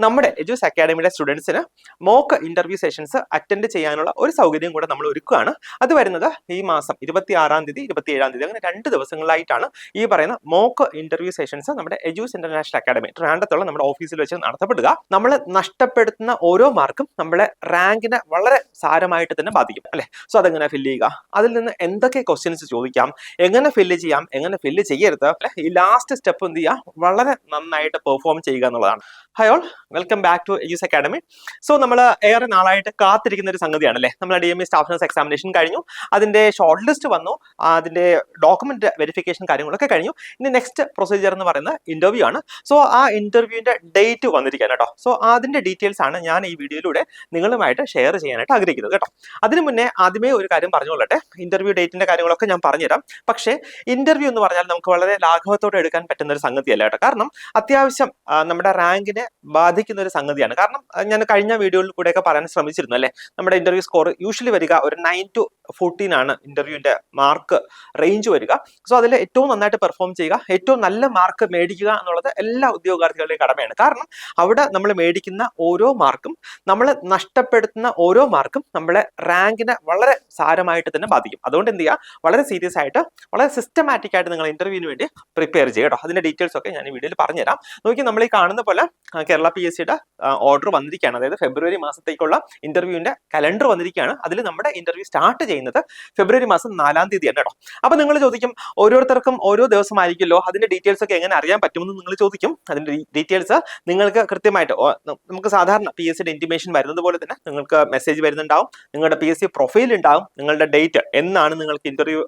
നമ്മുടെ എജൂസ് അക്കാഡമിയുടെ സ്റ്റുഡൻസിന് mock interview sessions attend ചെയ്യാനുള്ള ഒരു സൗകര്യം കൂടെ നമ്മൾ ഒരുക്കുകയാണ്. അത് വരുന്നത് ഈ മാസം 26-ാം തീയതി 27-ാം തീയതി അങ്ങനെ 2 ദിവസങ്ങളിലായിട്ടാണ് ഈ പറയുന്ന മോക്ക് ഇന്റർവ്യൂ സെഷൻസ് നമ്മുടെ എജൂസ് ഇന്റർനാഷണൽ അക്കാഡമി ട്രിവാൻഡ്രത്തുള്ള നമ്മുടെ ഓഫീസിൽ വെച്ച് നടത്തപ്പെടുക. നമ്മൾ നഷ്ടപ്പെടുത്തുന്ന ഓരോ മാർക്കും നമ്മളെ റാങ്കിനെ വളരെ സാരമായിട്ട് തന്നെ ബാധിക്കും അല്ലെ. സോ അതെങ്ങനെ ഫില്ല് ചെയ്യുക, അതിൽ നിന്ന് എന്തൊക്കെ ക്വസ്റ്റ്യൻസ് ചോദിക്കാം, എങ്ങനെ ഫില്ല് ചെയ്യാം, എങ്ങനെ ഫില്ല് ചെയ്യരുത്, ഈ ലാസ്റ്റ് സ്റ്റെപ്പ് എന്ത് ചെയ്യുക, വളരെ നന്നായിട്ട് പെർഫോം ചെയ്യുക എന്നുള്ളതാണ്. Hi all, welcome back to Edus academy. So നമ്മൾ ഏറെ നാളായിട്ട് കാത്തിരിക്കുന്ന ഒരു സംഗതിയാണ് അല്ലേ. നമ്മൾ DME സ്റ്റാഫ് നഴ്സ് എക്സാമിനേഷൻ കഴിഞ്ഞു, അതിന്റെ ഷോർട്ട് ലിസ്റ്റ് വന്നു, അതിന്റെ ഡോക്യുമെന്റ് വെരിഫിക്കേഷൻ കാര്യങ്ങളൊക്കെ കഴിഞ്ഞു. ഇനി നെക്സ്റ്റ് പ്രൊസീജിയർ എന്ന് പറയുന്ന ഇന്റർവ്യൂ ആണ്. സോ ആ ഇന്റർവ്യൂവിന്റെ ഡേറ്റ് വന്നിരിക്കുകയാണ് കേട്ടോ. സോ അതിന്റെ ഡീറ്റെയിൽസ് ആണ് ഞാൻ ഈ വീഡിയോയിലൂടെ നിങ്ങളുമായിട്ട് ഷെയർ ചെയ്യാനായിട്ട് ആഗ്രഹിക്കുന്നത് കേട്ടോ. അതിനു മുന്നേ ആദ്യമേ ഒരു കാര്യം പറഞ്ഞുകൊള്ളട്ടെ, ഇന്റർവ്യൂ ഡേറ്റിന്റെ കാര്യങ്ങളൊക്കെ ഞാൻ പറഞ്ഞുതരാം. പക്ഷേ ഇന്റർവ്യൂ എന്ന് പറഞ്ഞാൽ നമുക്ക് വളരെ ലാഘവത്തോടെ എടുക്കാൻ പറ്റുന്ന ഒരു സംഗതിയല്ല കേട്ടോ. കാരണം അത്യാവശ്യം നമ്മുടെ റാങ്കിനെ ബാധിക്കുന്ന ഒരു സംഗതിയാണ്. കാരണം ഞാൻ കഴിഞ്ഞ വീഡിയോയിൽ കൂടെയൊക്കെ പറയാൻ ശ്രമിച്ചിരുന്നു അല്ലെ, നമ്മുടെ ഇന്റർവ്യൂ സ്കോർ യൂഷ്വലി വരിക ഒരു 9 to 14 ആണ് ഇന്റർവ്യൂവിന്റെ മാർക്ക് റേഞ്ച് വരിക. സോ അതിൽ ഏറ്റവും നന്നായിട്ട് പെർഫോം ചെയ്യുക, ഏറ്റവും നല്ല മാർക്ക് മേടിക്കുക എന്നുള്ളത് എല്ലാ ഉദ്യോഗാർത്ഥികളുടെയും കടമയാണ്. കാരണം അവിടെ നമ്മൾ മേടിക്കുന്ന ഓരോ മാർക്കും, നമ്മൾ നഷ്ടപ്പെടുത്തുന്ന ഓരോ മാർക്കും നമ്മളെ റാങ്കിനെ വളരെ സാരമായിട്ട് തന്നെ ബാധിക്കും. അതുകൊണ്ട് എന്ത് ചെയ്യുക, വളരെ സീരിയസ് ആയിട്ട് വളരെ സിസ്റ്റമാറ്റിക് ആയിട്ട് നിങ്ങൾ ഇന്റർവ്യൂവിന് വേണ്ടി പ്രിപ്പയർ ചെയ്യുക കേട്ടോ. അതിന്റെ ഡീറ്റെയിൽസ് ഒക്കെ ഞാൻ ഈ വീഡിയോയിൽ പറഞ്ഞുതരാം. നോക്കി, നമ്മൾ ഈ കാണുന്ന പോലെ കേരള PSCയുടെ ഓർഡർ വന്നിരിക്കുകയാണ്. അതായത് ഫെബ്രുവരി മാസത്തേക്കുള്ള ഇന്റർവ്യൂവിന്റെ കലണ്ടർ വന്നിരിക്കുകയാണ്. അതിൽ നമ്മുടെ ഇന്റർവ്യൂ സ്റ്റാർട്ട് ചെയ്യുന്നത് ഫെബ്രുവരി മാസം 4-ാം തീയതിയാണ് കേട്ടോ. അപ്പൊ നിങ്ങൾ ചോദിക്കും, ഓരോരുത്തർക്കും ഓരോ ദിവസമായിരിക്കുമല്ലോ, അതിന്റെ ഡീറ്റെയിൽസ് ഒക്കെ എങ്ങനെ അറിയാൻ പറ്റുമെന്ന് നിങ്ങൾ ചോദിക്കും. അതിന്റെ ഡീറ്റെയിൽസ് നിങ്ങൾക്ക് കൃത്യമായിട്ട് നമുക്ക് സാധാരണ PSCയുടെ ഇന്റിമേഷൻ വരുന്നത് പോലെ തന്നെ നിങ്ങൾക്ക് മെസ്സേജ് വരുന്നുണ്ടാവും, നിങ്ങളുടെ PSC പ്രൊഫൈൽ ഉണ്ടാവും, നിങ്ങളുടെ ഡേറ്റ് എന്നാണ് നിങ്ങൾക്ക് ഇന്റർവ്യൂ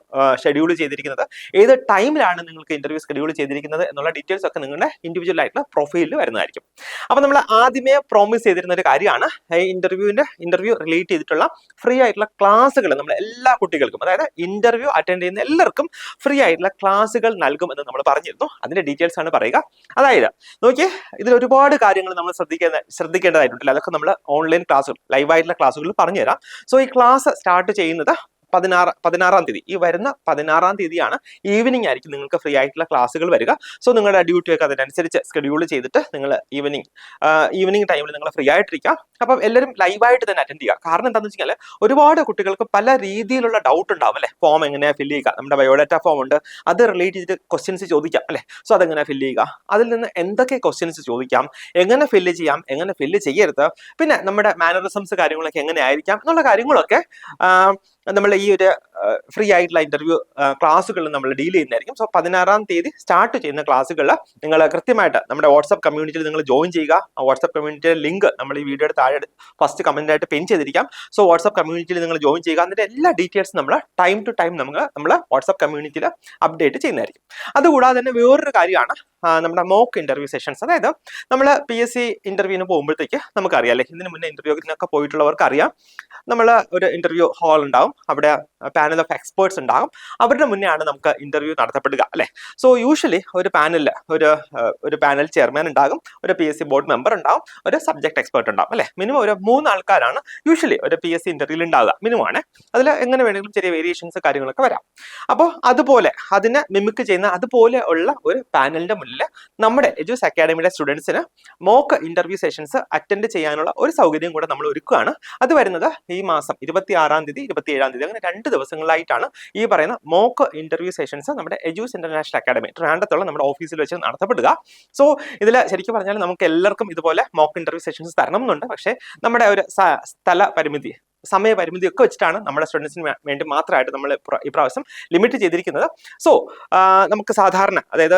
ഷെഡ്യൂൾ ചെയ്തിരിക്കുന്നത്, ഏത് ടൈമിലാണ് നിങ്ങൾക്ക് ഇന്റർവ്യൂ ഷെഡ്യൂൾ ചെയ്തിരിക്കുന്നത് എന്നുള്ള ഡീറ്റെയിൽസ് ഒക്കെ നിങ്ങളുടെ ഇൻഡിവിജ്വൽ ആയിട്ടുള്ള പ്രൊഫൈലിൽ വരുന്നതായിരിക്കും. അപ്പൊ നമ്മൾ ആദ്യമേ പ്രോമിസ് ചെയ്തിരുന്ന ഒരു കാര്യമാണ്, ഇന്റർവ്യൂ റിലേറ്റ് ചെയ്തിട്ടുള്ള ഫ്രീ ആയിട്ടുള്ള ക്ലാസ്സുകൾ നമ്മൾ എല്ലാ കുട്ടികൾക്കും, അതായത് ഇന്റർവ്യൂ അറ്റൻഡ് ചെയ്യുന്ന എല്ലാവർക്കും ഫ്രീ ആയിട്ടുള്ള ക്ലാസ്സുകൾ നൽകും എന്ന് നമ്മൾ പറഞ്ഞിരുന്നു. അതിന്റെ ഡീറ്റെയിൽസ് ആണ് പറയുക. അതായത് നോക്കിയേ, ഇതിൽ ഒരുപാട് കാര്യങ്ങൾ നമ്മൾ ശ്രദ്ധിക്കേണ്ടതായിട്ടുണ്ട്. അതൊക്കെ നമ്മൾ ഓൺലൈൻ ക്ലാസ്സുകൾ, ലൈവായിട്ടുള്ള ക്ലാസ്സുകൾ പറഞ്ഞുതരാം. സോ ഈ ക്ലാസ് സ്റ്റാർട്ട് ചെയ്യുന്നത് 16-ാം തീയതി, ഈ വരുന്ന 16-ാം തീയതിയാണ്. ഈവനിങ് ആയിരിക്കും നിങ്ങൾക്ക് ഫ്രീ ആയിട്ടുള്ള ക്ലാസ്സുകൾ വരിക. സോ നിങ്ങളുടെ ഡ്യൂട്ടി ഒക്കെ അതിനനുസരിച്ച് ഷെഡ്യൂൾ ചെയ്തിട്ട് നിങ്ങൾ ഈവനിങ് ടൈമിൽ നിങ്ങൾ ഫ്രീ ആയിട്ടിരിക്കുക. അപ്പം എല്ലാവരും ലൈവായിട്ട് തന്നെ അറ്റൻഡ് ചെയ്യുക. കാരണം എന്താണെന്ന് വെച്ചാൽ ഒരുപാട് കുട്ടികൾക്ക് പല രീതിയിലുള്ള ഡൗട്ട് ഉണ്ടാവും അല്ലെ. ഫോം എങ്ങനെയാണ് ഫില്ല് ചെയ്യുക, നമ്മുടെ ബയോഡാറ്റ ഫോം ഉണ്ട്, അത് റിലേറ്റ് ചെയ്തിട്ട് ക്വസ്റ്റ്യൻസ് ചോദിക്കാം അല്ലെ. സോ അതെങ്ങനെ ഫില്ല് ചെയ്യുക, അതിൽ നിന്ന് എന്തൊക്കെ ക്വസ്റ്റ്യൻസ് ചോദിക്കാം, എങ്ങനെ ഫില്ല് ചെയ്യാം, എങ്ങനെ ഫില്ല് ചെയ്യരുത്, പിന്നെ നമ്മുടെ മാനറിസംസ് കാര്യങ്ങളൊക്കെ എങ്ങനെ ആയിരിക്കാം എന്നുള്ള കാര്യങ്ങളൊക്കെ നമ്മൾ ഈ ഒരു ഫ്രീ ആയിട്ടുള്ള ഇന്റർവ്യൂ ക്ലാസ്സുകളിൽ നമ്മൾ ഡീൽ ചെയ്യുന്നതായിരിക്കും. സോ 16-ാം തീയതി സ്റ്റാർട്ട് ചെയ്യുന്ന ക്ലാസ്സുകളിൽ നിങ്ങൾ കൃത്യമായിട്ട് നമ്മുടെ വാട്സ്ആപ്പ് കമ്മ്യൂണിറ്റിയിൽ നിങ്ങൾ ജോയിൻ ചെയ്യുക. ആ വാട്സ്ആപ്പ് കമ്മ്യൂണിറ്റിയുടെ ലിങ്ക് നമ്മൾ ഈ വീഡിയോയുടെ താഴെ ഫസ്റ്റ് കമന്റ് ആയിട്ട് പിൻ ചെയ്തിരിക്കാം. സോ വാട്സ്ആപ്പ് കമ്മ്യൂണിറ്റിയിൽ നിങ്ങൾ ജോയിൻ ചെയ്യുക. അതിന്റെ എല്ലാ ഡീറ്റെയിൽസും നമ്മൾ ടൈം ടു ടൈം നമ്മൾ വാട്സ്ആപ്പ് കമ്മ്യൂണിറ്റിയിൽ അപ്ഡേറ്റ് ചെയ്യുന്നതായിരിക്കും. അതുകൂടാതെ തന്നെ വേറൊരു കാര്യമാണ് നമ്മുടെ മോക്ക് ഇന്റർവ്യൂ സെഷൻസ്. അതായത് നമ്മൾ PSC ഇന്റർവ്യൂവിന് പോകുമ്പോഴത്തേക്ക് നമുക്കറിയാം അല്ലെ, ഇതിന് മുന്നേ ഇന്റർവ്യൂവിനൊക്കെ പോയിട്ടുള്ളവർക്ക് അറിയാം, നമ്മൾ ഒരു ഇന്റർവ്യൂ ഹാൾ ഉണ്ടാവും, അവിടെ പാനൽ ഓഫ് എക്സ്പേർട്സ് ഉണ്ടാകും, അവരുടെ മുന്നേ ആണ് നമുക്ക് ഇന്റർവ്യൂ നടത്തപ്പെടുക അല്ലെ. സോ യൂഷ്വലി ഒരു പാനലിൽ ഒരു പാനൽ ചെയർമാൻ ഉണ്ടാകും, ഒരു PSC ബോർഡ് മെമ്പർ ഉണ്ടാവും, ഒരു സബ്ജക്ട് എക്സ്പേർട്ട് ഉണ്ടാവും അല്ലെ. മിനിമം ഒരു 3 ആൾക്കാരാണ് യൂഷ്വലി ഒരു PSC ഇന്റർവ്യൂവിൽ ഉണ്ടാവുക, മിനിമം ആണ്. അതിൽ എങ്ങനെ വേണമെങ്കിലും ചെറിയ വേരിയേഷൻസ് കാര്യങ്ങളൊക്കെ വരാം. അപ്പോൾ അതുപോലെ അതിനെ മിമിക് ചെയ്യുന്ന അതുപോലെ ഉള്ള ഒരു പാനലിന്റെ മുന്നിൽ നമ്മുടെ എജൂസ് അക്കാഡമിയുടെ സ്റ്റുഡൻസിന് മോക്ക് ഇന്റർവ്യൂ സെഷൻസ് അറ്റൻഡ് ചെയ്യാനുള്ള ഒരു സൗകര്യം കൂടെ നമ്മൾ ഒരുക്കുകയാണ്. അത് വരുന്നത് ഈ മാസം 26-ാം തീയതി 27-ാം തീയതി അങ്ങനെ 2 ദിവസങ്ങളിലായിട്ടാണ് ഈ പറയുന്ന മോക്ക് ഇന്റർവ്യൂ സെഷൻസ് നമ്മുടെ എജൂസ് ഇന്റർനാഷണൽ അക്കാഡമി ട്രിവാൻഡ്രത്തുള്ള നമ്മുടെ ഓഫീസിൽ വെച്ച് നടത്തപ്പെടുക. സോ ഇതിൽ ശരിക്കും പറഞ്ഞാൽ നമുക്ക് എല്ലാവർക്കും ഇതുപോലെ മോക്ക് ഇന്റർവ്യൂ സെഷൻസ് തരണം എന്നുണ്ട്. പക്ഷേ നമ്മുടെ ഒരു സ്ഥല പരിമിതി, സമയപരിമിതി ഒക്കെ വെച്ചിട്ടാണ് നമ്മുടെ സ്റ്റുഡൻസിന് വേണ്ടി മാത്രമായിട്ട് നമ്മൾ ഇപ്രാവശ്യം ലിമിറ്റ് ചെയ്തിരിക്കുന്നത്. സോ നമുക്ക് സാധാരണ, അതായത്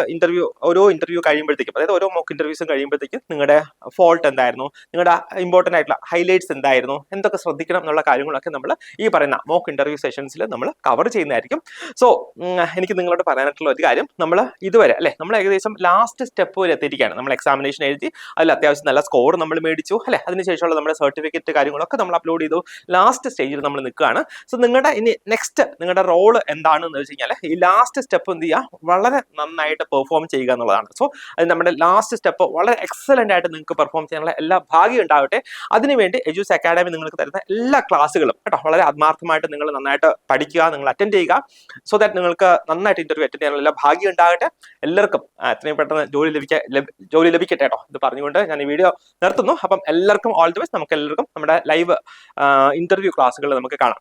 ഓരോ ഇന്റർവ്യൂ കഴിയുമ്പോഴത്തേക്കും, അതായത് ഓരോ മോക്ക് ഇന്റർവ്യൂസും കഴിയുമ്പോഴത്തേക്കും നിങ്ങളുടെ ഫോൾട്ട് എന്തായിരുന്നു, നിങ്ങളുടെ ഇമ്പോർട്ടൻ്റ് ആയിട്ടുള്ള ഹൈലൈറ്റ്സ് എന്തായിരുന്നു, എന്തൊക്കെ ശ്രദ്ധിക്കണം എന്നുള്ള കാര്യങ്ങളൊക്കെ നമ്മൾ ഈ പറയുന്ന മോക്ക് ഇന്റർവ്യൂ സെഷൻസിൽ നമ്മൾ കവർ ചെയ്യുന്നതായിരിക്കും. സോ എനിക്ക് നിങ്ങളോട് പറയാനായിട്ടുള്ള ഒരു കാര്യം, നമ്മൾ ഇതുവരെ അല്ലെ, നമ്മൾ ഏകദേശം ലാസ്റ്റ് സ്റ്റെപ്പ് വരെ എത്തിയിരിക്കുകയാണ്. നമ്മൾ എക്സാമിനേഷൻ എഴുതി, അതിൽ അത്യാവശ്യം നല്ല സ്കോർ നമ്മൾ മേടിച്ചു അല്ലെ, അതിനുശേഷമുള്ള നമ്മുടെ സർട്ടിഫിക്കറ്റ് കാര്യങ്ങളൊക്കെ നമ്മൾ അപ്ലോഡ് ചെയ്തു, ലാസ്റ്റ് സ്റ്റേജിൽ നമ്മൾ നിൽക്കുകയാണ്. സോ നിങ്ങളുടെ ഇനി നെക്സ്റ്റ് നിങ്ങളുടെ റോൾ എന്താണെന്ന് വെച്ച് കഴിഞ്ഞാൽ ഈ ലാസ്റ്റ് സ്റ്റെപ്പ് എന്ത് ചെയ്യുക, വളരെ നന്നായിട്ട് പെർഫോം ചെയ്യുക എന്നുള്ളതാണ്. സോ അത് നമ്മുടെ ലാസ്റ്റ് സ്റ്റെപ്പ് വളരെ എക്സലന്റ് ആയിട്ട് നിങ്ങൾക്ക് പെർഫോം ചെയ്യാനുള്ള എല്ലാ ഭാഗ്യം ഉണ്ടാവട്ടെ. അതിനുവേണ്ടി എജൂസ് അക്കാഡമി നിങ്ങൾക്ക് തരുന്ന എല്ലാ ക്ലാസ്സുകളും കേട്ടോ വളരെ ആത്മാർത്ഥമായിട്ട് നിങ്ങൾ നന്നായിട്ട് പഠിക്കുക, നിങ്ങൾ അറ്റൻഡ് ചെയ്യുക. സോ ദാറ്റ് നിങ്ങൾക്ക് നന്നായിട്ട് ഇന്റർവ്യൂ അറ്റൻഡ് ചെയ്യാനുള്ള എല്ലാ ഭാഗ്യം ഉണ്ടാകട്ടെ. എല്ലാവർക്കും എത്രയും പെട്ടെന്ന് ജോലി ലഭിക്കട്ടെ കേട്ടോ. ഇത് പറഞ്ഞുകൊണ്ട് ഞാൻ ഈ വീഡിയോ നിർത്തുന്നു. അപ്പം എല്ലാവർക്കും ഓൾ ദി ബെസ്റ്റ്. നമുക്ക് എല്ലാവർക്കും നമ്മുടെ ലൈവ് ഇന്റർവ്യൂ ക്ലാസ്സുകൾ നമുക്ക് കാണാം.